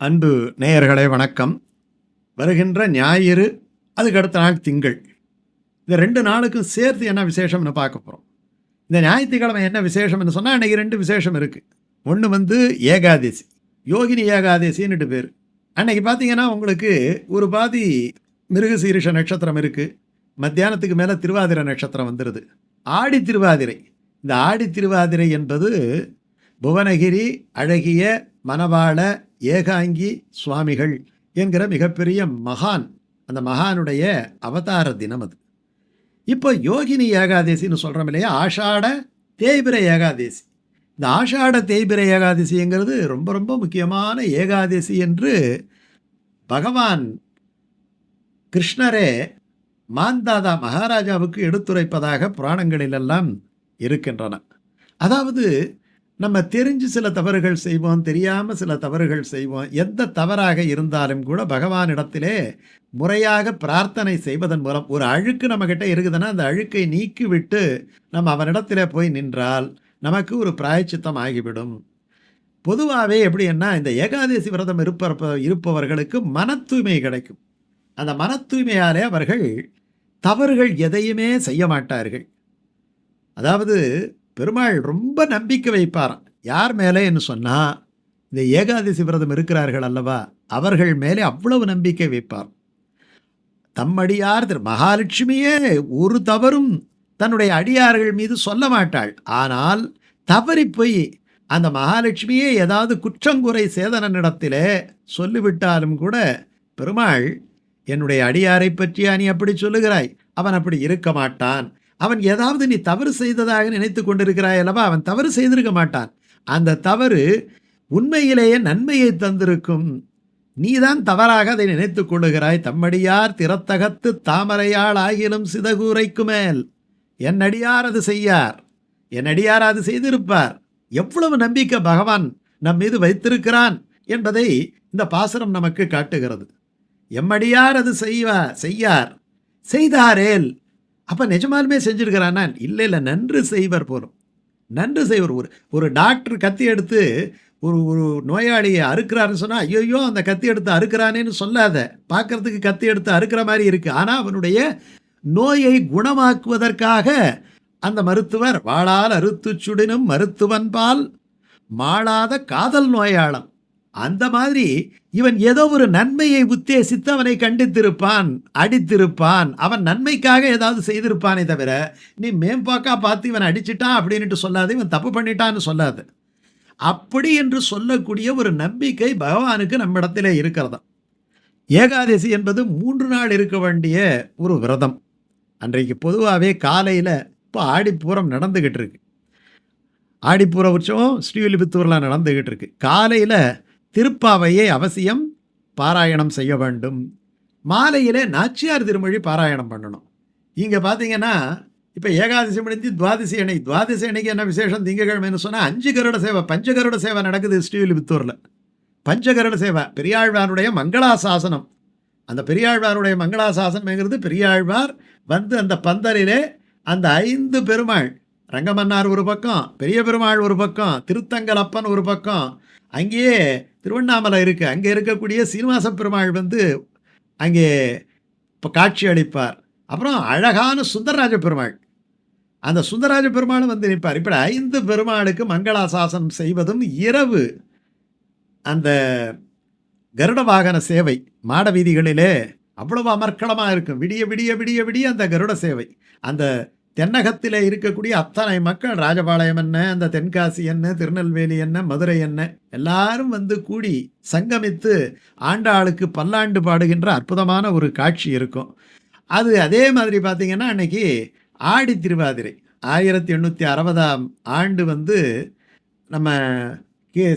அன்பு நேயர்களே வணக்கம். வருகின்ற ஞாயிறு, அதுக்கு அடுத்த நாள் திங்கள். இந்த 2 நாளுக்கும் சேர்த்து என்ன விசேஷம்னு பார்க்க போகிறோம். இந்த ஞாயிற்றுக்கிழமை என்ன விசேஷம்னு சொன்னால், அன்றைக்கி 2 விசேஷம் இருக்குது. ஒன்று வந்து ஏகாதசி, யோகினி ஏகாதசின்னுட்டு பேர். அன்றைக்கி பார்த்தீங்கன்னா உங்களுக்கு ஒரு பாதி மிருகசீரிஷ நட்சத்திரம் இருக்குது, மத்தியானத்துக்கு மேலே திருவாதிரை நட்சத்திரம் வந்துடுது. ஆடி திருவாதிரை. இந்த ஆடி திருவாதிரை என்பது புவனகிரி அழகிய மணவாள ஏகாங்கி சுவாமிகள் என்கிற மிகப்பெரிய மகான், அந்த மகானுடைய அவதார தினம் அது. இப்போ யோகினி ஏகாதசின்னு சொல்கிறோம் இல்லையா, ஆஷாட தேய்பிரை ஏகாதசி. இந்த ஆஷாட தேய்பிரை ஏகாதசிங்கிறது ரொம்ப ரொம்ப முக்கியமான ஏகாதசி என்று பகவான் கிருஷ்ணரே மாந்தாதா மகாராஜாவுக்கு எடுத்துரைப்பதாக புராணங்களிலெல்லாம் இருக்கின்றன. அதாவது நம்ம தெரிஞ்சு சில தவறுகள் செய்வோம், தெரியாமல் சில தவறுகள் செய்வோம். எந்த தவறாக இருந்தாலும் கூட பகவானிடத்திலே முறையாக பிரார்த்தனை செய்வதன் மூலம், ஒரு அழுக்கு நம்மக்கிட்ட இருக்குதுன்னா அந்த அழுக்கை நீக்கிவிட்டு நம்ம அவனிடத்திலே போய் நின்றால் நமக்கு ஒரு பிராயச்சித்தம் ஆகிவிடும். பொதுவாகவே எப்படின்னா, இந்த ஏகாதசி விரதம் இருப்பவர்களுக்கு மன தூய்மை கிடைக்கும். அந்த மன தூய்மையாலே அவர்கள் தவறுகள் எதையுமே செய்ய மாட்டார்கள். அதாவது பெருமாள் ரொம்ப நம்பிக்கை வைப்பாராம். யார் மேலேன்னு சொன்னால், இந்த ஏகாதசி விரதம் இருக்கிறார்கள் அல்லவா, அவர்கள் மேலே அவ்வளவு நம்பிக்கை வைப்பார். தம்மடியார் மகாலட்சுமியே ஒரு தவறும் தன்னுடைய அடியார்கள் மீது சொல்ல மாட்டாள். ஆனால் தவறி போய் அந்த மகாலட்சுமியே ஏதாவது குற்றங்குறை சேதனனிடத்திலே சொல்லிவிட்டாலும் கூட, பெருமாள் என்னுடைய அடியாரை பற்றியா நீ அப்படி சொல்லுகிறாய், அவன் அப்படி இருக்க மாட்டான், அவன் ஏதாவது நீ தவறு செய்ததாக நினைத்து கொண்டிருக்கிறாய் அல்லவா, அவன் தவறு செய்திருக்க மாட்டான், அந்த தவறு உண்மையிலேயே நன்மையை தந்திருக்கும், நீதான் தவறாக அதை நினைத்து கொள்ளுகிறாய். தம்மடியார் திறத்தகத்து தாமரையாள் ஆகிலும் சிதகூரைக்கு மேல் என் அடியார் அது செய்யார், என் அடியார் அது செய்திருப்பார். எவ்வளவு நம்பிக்கை பகவான் நம் மீது வைத்திருக்கிறான் என்பதை இந்த பாசுரம் நமக்கு காட்டுகிறது. எம்மடியார் அது செய்யார் செய்தாரேல். அப்போ நிஜமாலுமே செஞ்சுருக்கிறானா? இல்லை, நன்று செய்வர் போலும். நன்று செய்வர். ஒரு டாக்டர் கத்தி எடுத்து ஒரு நோயாளியை அறுக்கிறாருன்னு சொன்னால், ஐயோ அந்த கத்தி எடுத்து அறுக்கிறானேன்னு சொல்லாத. பார்க்குறதுக்கு கத்தி எடுத்து அறுக்கிற மாதிரி இருக்குது, ஆனால் அவனுடைய நோயை குணமாக்குவதற்காக அந்த மருத்துவர் வாளால் அறுத்து சுடினும் மருத்துவன்பால் மாளாத காதல் நோயாளன். அந்த மாதிரி இவன் ஏதோ ஒரு நன்மையை உத்தேசித்து அவனை கண்டித்திருப்பான், அடித்திருப்பான், அவன் நன்மைக்காக ஏதாவது செய்திருப்பானே தவிர நீ மேம்பாக்கா பார்த்து இவன் அடிச்சிட்டான் அப்படின்ட்டு சொல்லாது, இவன் தப்பு பண்ணிட்டான்னு சொல்லாது. அப்படி என்று சொல்லக்கூடிய ஒரு நம்பிக்கை பகவானுக்கு நம்மிடத்திலே இருக்கிறதா. ஏகாதசி என்பது 3 நாள் இருக்க வேண்டிய ஒரு விரதம். அன்றைக்கு பொதுவாகவே காலையில், இப்போ ஆடிப்பூரம் நடந்துக்கிட்டு இருக்கு, ஆடிப்பூர உற்சவம் ஸ்ரீவில்லிபுத்தூரில் நடந்துக்கிட்டு இருக்கு. காலையில் திருப்பாவையை அவசியம் பாராயணம் செய்ய வேண்டும். மாலையிலே நாச்சியார் திருமொழி பாராயணம் பண்ணணும். இங்கே பார்த்தீங்கன்னா, இப்போ ஏகாதசி முடிஞ்சு துவாதசி அன்னைக்கு என்ன விசேஷம்? திங்கக்கிழமைன்னு சொன்னால் 5 கருட சேவை, பஞ்சகருட சேவை நடக்குது ஸ்ரீவில்லிபுத்தூரில். பஞ்சகருட சேவை பெரியாழ்வாருடைய மங்களாசாசனம். அந்த பெரியாழ்வாருடைய மங்களாசாசனம்ங்கிறது, பெரியாழ்வார் வந்து அந்த பந்தலிலே அந்த 5 பெருமாள், ரங்கமன்னார் ஒரு பக்கம், பெரிய பெருமாள் ஒரு பக்கம், திருத்தங்கலப்பன் ஒரு பக்கம், அங்கேயே திருவண்ணாமலை இருக்குது, அங்கே இருக்கக்கூடிய சீனிவாச பெருமாள் வந்து அங்கே இப்போ காட்சி அளிப்பார். அப்புறம் அழகான சுந்தரராஜ பெருமாள், அந்த சுந்தரராஜ பெருமாளும் வந்து நிற்பார். இப்படி 5 பெருமாளுக்கு மங்களாசாசனம் செய்வதும், இரவு அந்த கருட வாகன சேவை மாட வீதிகளிலே அவ்வளவு அமர்க்களமாக இருக்கும். விடிய விடிய விடிய விடிய அந்த கருட சேவை. அந்த தென்னகத்தில் இருக்கக்கூடிய அத்தனை மக்கள், ராஜபாளையம் என்ன, அந்த தென்காசி என்ன, திருநெல்வேலி என்ன, மதுரை என்ன, எல்லாரும் வந்து கூடி சங்கமித்து ஆண்டாளுக்கு பல்லாண்டு பாடுகின்ற அற்புதமான ஒரு காட்சி இருக்கும். அது அதே மாதிரி பார்த்திங்கன்னா, அன்னைக்கு ஆடி திருவாதிரை 1860ஆம் ஆண்டு வந்து நம்ம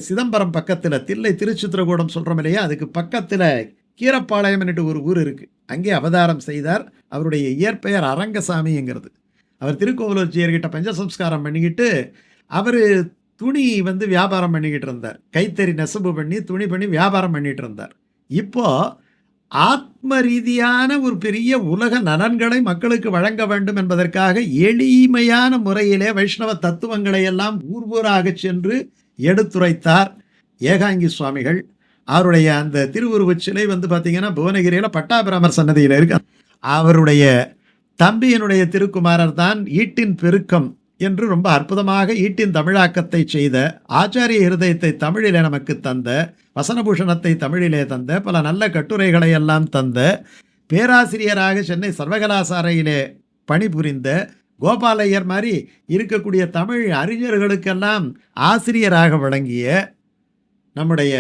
சிதம்பரம் பக்கத்தில் தில்லை திருச்சித்திரகூடம் சொல்கிறோம் இல்லையா, அதுக்கு பக்கத்தில் கீரப்பாளையம் என்று ஒரு ஊர் இருக்குது. அங்கே அவதாரம் செய்தார். அவருடைய இயற்பெயர் அரங்கசாமிங்கிறது. அவர் திருக்கோவலூர்ச்சியர்கிட்ட பஞ்சசம்ஸ்காரம் பண்ணிக்கிட்டு அவர் துணி வந்து வியாபாரம் பண்ணிக்கிட்டு இருந்தார். கைத்தறி நெசவு பண்ணி துணி பண்ணி வியாபாரம் பண்ணிகிட்டு இருந்தார். இப்போது ஆத்ம ரீதியான ஒரு பெரிய உலக நலன்களை மக்களுக்கு வழங்க வேண்டும் என்பதற்காக எளிமையான முறையிலே வைஷ்ணவ தத்துவங்களை எல்லாம் ஊர் ஊராக சென்று எடுத்துரைத்தார் ஏகாங்கி சுவாமிகள். அவருடைய அந்த திருவுருவச் சிலை வந்து பார்த்தீங்கன்னா புவனகிரியில் பட்டாபிராமர் சன்னதியில் இருக்கு. அவருடைய தம்பியினுடைய திருக்குமாரர் தான் ஈட்டின் பெருக்கம் என்று ரொம்ப அற்புதமாக ஈட்டின் தமிழாக்கத்தை செய்த, ஆச்சாரிய இருதயத்தை தமிழிலே நமக்கு தந்த, வசனபூஷணத்தை தமிழிலே தந்த, பல நல்ல கட்டுரைகளை எல்லாம் தந்த, பேராசிரியராக சென்னை சர்வகலாசாலையிலே பணிபுரிந்த கோபாலையர் மாதிரி இருக்கக்கூடிய தமிழ் அறிஞர்களுக்கெல்லாம் ஆசிரியராக விளங்கிய நம்முடைய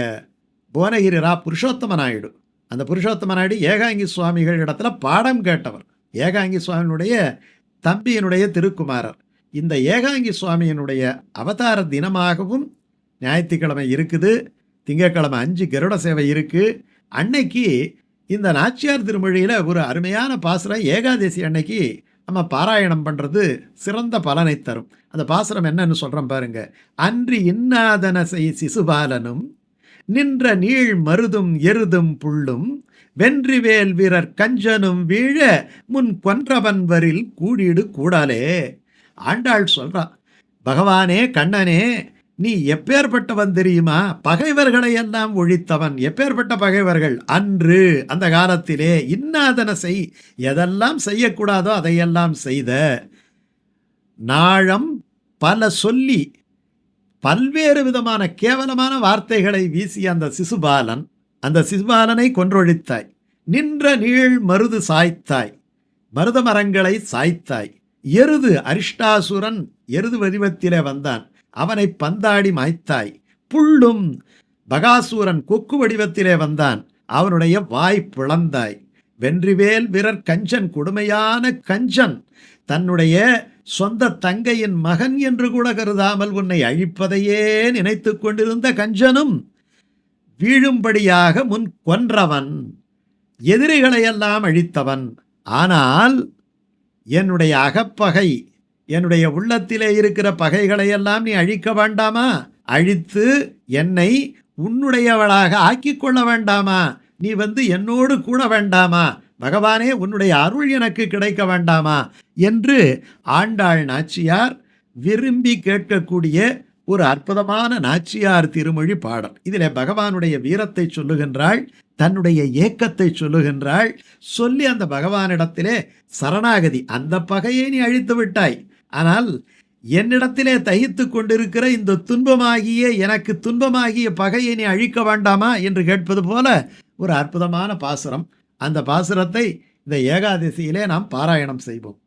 புவனகிரி ரா புருஷோத்தம நாயுடு. அந்த புருஷோத்தம நாயுடு ஏகாங்கி சுவாமிகள் இடத்துல பாடம் கேட்டவர். ஏகாங்கி சுவாமியினுடைய தம்பியினுடைய திருக்குமாரர். இந்த ஏகாங்கி சுவாமியினுடைய அவதார தினமாகவும் ஞாயிற்றுக்கிழமை இருக்குது. திங்கட்கிழமை 5 கருட சேவை இருக்குது. அன்னைக்கு இந்த நாச்சியார் திருமொழியில் ஒரு அருமையான பாசுரம் ஏகாதசி அன்னைக்கு நம்ம பாராயணம் பண்ணுறது சிறந்த பலனை தரும். அந்த பாசுரம் என்னன்னு சொல்கிறோம் பாருங்க. அன்று இன்னாதன செய் சிசுபாலனும் நின்ற நீள் மருதும் எருதும் புள்ளும் வென்றிவேல் வீரர் கஞ்சனும் வீழ முன் கொன்றவன் வரில் கூடிடு கூடாலே. ஆண்டாள் சொல்றான், பகவானே கண்ணனே, நீ எப்பேற்பட்டவன் தெரியுமா? பகைவர்களை எல்லாம் ஒழித்தவன். எப்பேற்பட்ட பகைவர்கள்? அன்று அந்த காலத்திலே இன்னாதன செய், எதெல்லாம் செய்யக்கூடாதோ அதையெல்லாம் செய்த, நாழம் பல சொல்லி பல்வேறு விதமான கேவலமான வார்த்தைகளை வீசிய அந்த சிசுபாலன், அந்த சிசுபாலனை கொன்றொழித்தாய். நின்ற நீள் மருது சாய்த்தாய், மருத மரங்களை சாய்த்தாய். எருது அரிஷ்டாசுரன் எருது வடிவத்திலே வந்தான், அவனை பந்தாடி மாய்த்தாய். புள்ளும் பகாசூரன் கொக்கு வடிவத்திலே வந்தான், அவனுடைய வாய் பிளந்தாய். வென்றிவேல் வீரர் கஞ்சன், கொடுமையான கஞ்சன், தன்னுடைய சொந்த தங்கையின் மகன் என்று கூட கருதாமல் உன்னை அழிப்பதையே நினைத்து கொண்டிருந்த கஞ்சனும் வீழும்படியாக முன் கொன்றவன், எதிரிகளையெல்லாம் அழித்தவன். ஆனால் என்னுடைய அகப்பகை, என்னுடைய உள்ளத்திலே இருக்கிற பகைகளையெல்லாம் நீ அழிக்க வேண்டாமா? அழித்து என்னை உன்னுடையவளாக ஆக்கிக் கொள்ள வேண்டாமா? நீ வந்து என்னோடு கூட வேண்டாமா? பகவானே, உன்னுடைய அருள் எனக்கு கிடைக்க வேண்டாமா என்று ஆண்டாள் நாச்சியார் விரும்பி கேட்கக்கூடிய ஒரு அற்புதமான நாச்சியார் திருமொழி பாடல். இதில் பகவானுடைய வீரத்தை சொல்லுகின்றாள், தன்னுடைய ஏக்கத்தை சொல்லுகின்றாள். சொல்லி அந்த பகவானிடத்திலே சரணாகதி, அந்த பகையை நீ அழித்து விட்டாய், ஆனால் என்னிடத்திலே தகித்து கொண்டிருக்கிற இந்த துன்பமாகிய, எனக்கு துன்பமாகிய பகையை நீ அழிக்க வேண்டாமா என்று கேட்பது போல ஒரு அற்புதமான பாசுரம். அந்த பாசுரத்தை இந்த ஏகாதசியிலே நாம் பாராயணம் செய்வோம்.